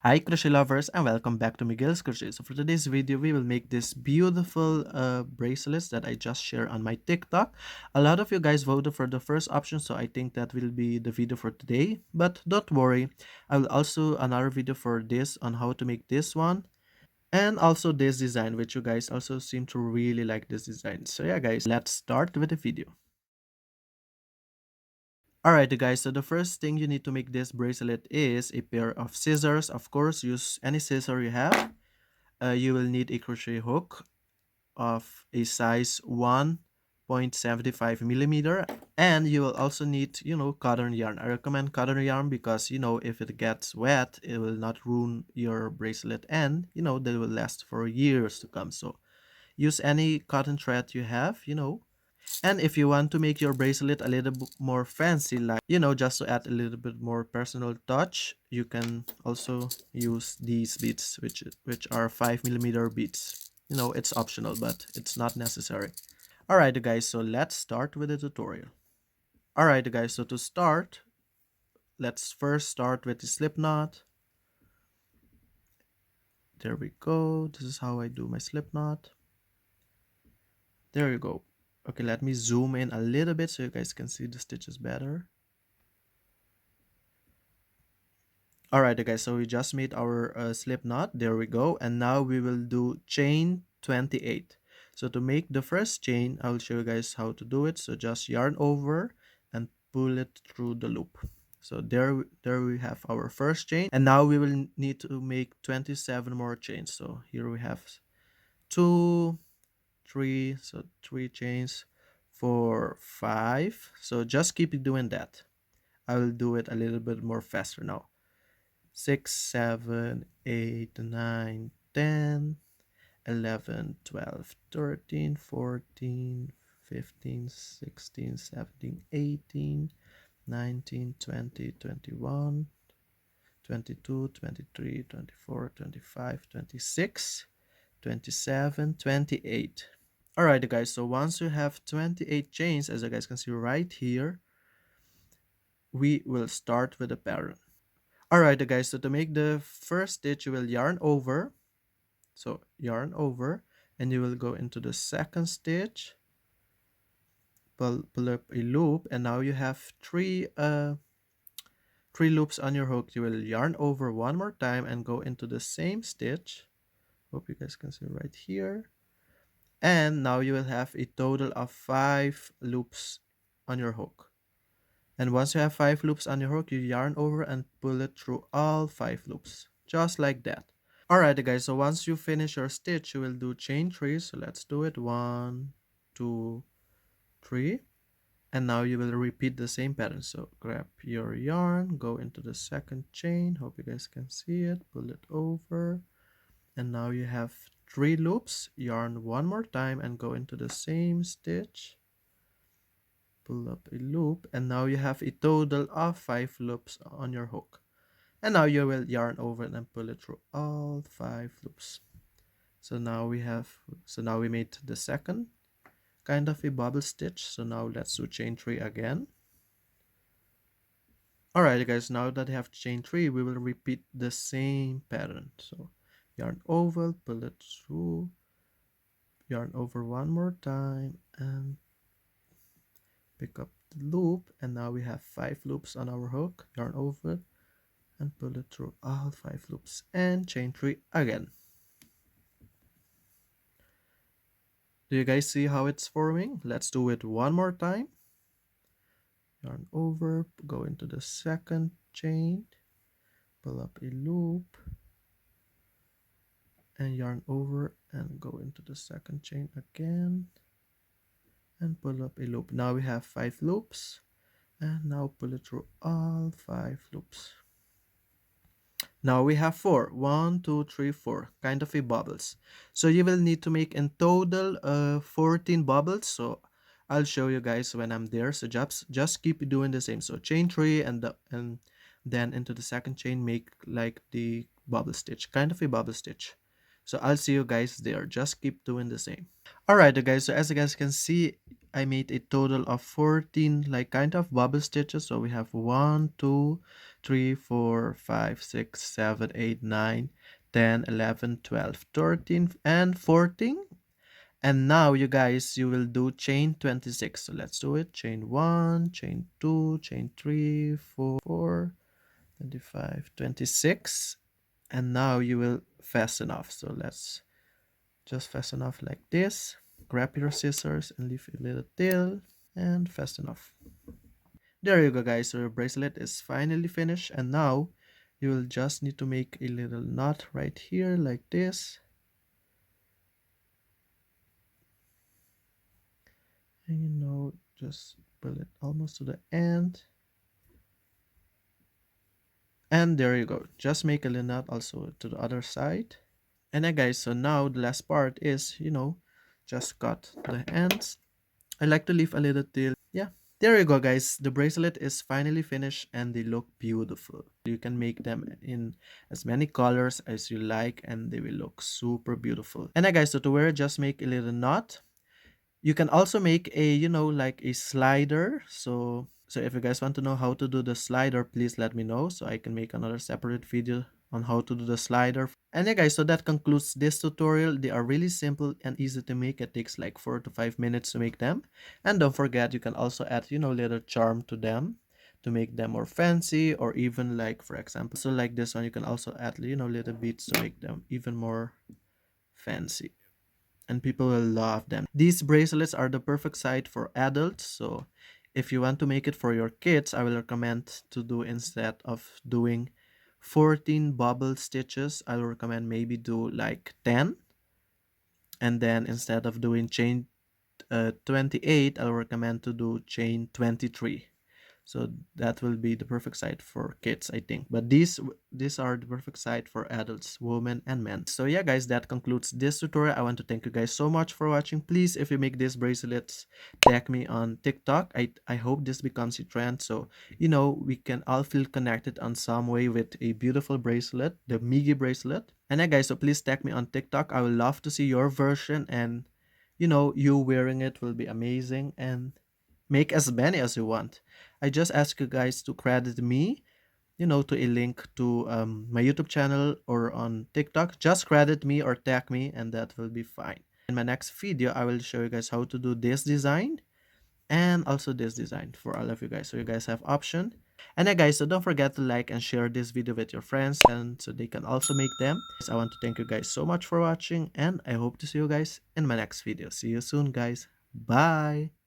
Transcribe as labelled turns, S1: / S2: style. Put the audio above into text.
S1: Hi crochet lovers and welcome back to Miguel's Crochet. So for today's video, we will make this beautiful bracelets that I just shared on my TikTok. A lot of you guys voted for the first option, so I think that will be the video for today. But don't worry, I will also another video for this on how to make this one. And also this design, which you guys also seem to really like this design. So yeah guys, let's start with the video. Alright guys, so the first thing you need to make this bracelet is a pair of scissors. Of course, use any scissor you have. You will need a crochet hook of a size 1.75 millimeter, and you will also need cotton yarn. I recommend cotton yarn because if it gets wet it will not ruin your bracelet, and they will last for years to come. So use any cotton thread you have. And if you want to make your bracelet a little bit more fancy, like, just to add a little bit more personal touch, you can also use these beads, which are 5 millimeter beads. It's optional, but it's not necessary. Alright, guys, so let's start with the tutorial. Alright, guys, so to start, let's first start with the slip knot. There we go. This is how I do my slip knot. There you go. Okay, let me zoom in a little bit so you guys can see the stitches better. Alright guys, so we just made our slip knot. There we go. And now we will do chain 28. So to make the first chain, I will show you guys how to do it. So just yarn over and pull it through the loop. So there we have our first chain. And now we will need to make 27 more chains. So here we have 2, 3, so 3 chains, 4, 5. So just keep doing that. I will do it a little bit more faster now. 6, 7, 8, 9, 10, 11, 12, 13, 14, 15, 16, 17, 18, 19, 20, 21, 22, 23, 24, 25, 26, 27, 28. Alright guys, so once you have 28 chains, as you guys can see right here, we will start with a pattern. Alright guys, so to make the first stitch, you will yarn over. So yarn over, and you will go into the second stitch, pull up a loop, and now you have three loops on your hook. You will yarn over one more time and go into the same stitch. Hope you guys can see right here. And now you will have a total of 5 loops on your hook. And once you have 5 loops on your hook, you yarn over and pull it through all 5 loops, just like that. Alright guys, so once you finish your stitch, you will do chain 3. So let's do it. 1, 2, 3. And now you will repeat the same pattern. So grab your yarn, go into the second chain. Hope you guys can see it. Pull it over. And now you have 3 loops. Yarn one more time and go into the same stitch. Pull up a loop. And now you have a total of 5 loops on your hook. And now you will yarn over it and pull it through all 5 loops. So now we made the second kind of a bobble stitch. So now let's do chain 3 again. Alright guys, now that I have chain 3, we will repeat the same pattern. So yarn over, pull it through, yarn over one more time, and pick up the loop. And now we have 5 loops on our hook. Yarn over and pull it through all 5 loops, and chain 3 again. Do you guys see how it's forming? Let's do it one more time. Yarn over, go into the second chain, pull up a loop, and yarn over and go into the second chain again, and pull up a loop. Now we have 5 loops, and now pull it through all 5 loops. Now we have 4. 1, 2, 3, 4. Kind of a bubbles. So you will need to make in total 14 bubbles. So I'll show you guys when I'm there. So just keep doing the same. So chain 3 and then into the second chain, make like the bubble stitch. Kind of a bubble stitch. So I'll see you guys there. Just keep doing the same. Alright guys, so as you guys can see, I made a total of 14 like kind of bubble stitches. So we have 1, 2, 3, 4, 5, 6, 7, 8, 9, 10, 11, 12, 13, and 14. And now you guys, you will do chain 26. So let's do it. Chain 1, chain 2, chain 3, 4, 25, 26. And now you will fasten off. So let's just fasten off like this. Grab your scissors and leave a little tail and fasten off. There you go guys, so your bracelet is finally finished, and now you will just need to make a little knot right here like this. And just pull it almost to the end. And there you go. Just make a little knot also to the other side. And then guys, so now the last part is, just cut the ends. I like to leave a little tail. Yeah. There you go guys. The bracelet is finally finished and they look beautiful. You can make them in as many colors as you like and they will look super beautiful. And then guys, so to wear it, just make a little knot. You can also make a, like a slider. So if you guys want to know how to do the slider, please let me know so I can make another separate video on how to do the slider. And yeah guys, so that concludes this tutorial. They are really simple and easy to make. It takes like 4 to 5 minutes to make them. And don't forget, you can also add, little charm to them to make them more fancy, or even like, for example, so like this one, you can also add, little beads to make them even more fancy. And people will love them. These bracelets are the perfect size for adults. So if you want to make it for your kids, I will recommend to do, instead of doing 14 bobble stitches, I will recommend maybe do like 10. And then instead of doing chain 28, I'll recommend to do chain 23. So that will be the perfect site for kids, I think. But these are the perfect site for adults, women, and men. So yeah, guys, that concludes this tutorial. I want to thank you guys so much for watching. Please, if you make these bracelets, tag me on TikTok. I hope this becomes a trend. So, we can all feel connected on some way with a beautiful bracelet, the Migi bracelet. And yeah, guys, so please tag me on TikTok. I would love to see your version, and, you wearing it will be amazing. And make as many as you want. I just ask you guys to credit me, to a link to my YouTube channel or on TikTok. Just credit me or tag me and that will be fine. In my next video, I will show you guys how to do this design and also this design for all of you guys. So you guys have option. And yeah guys, so don't forget to like and share this video with your friends and so they can also make them. I want to thank you guys so much for watching and I hope to see you guys in my next video. See you soon guys. Bye.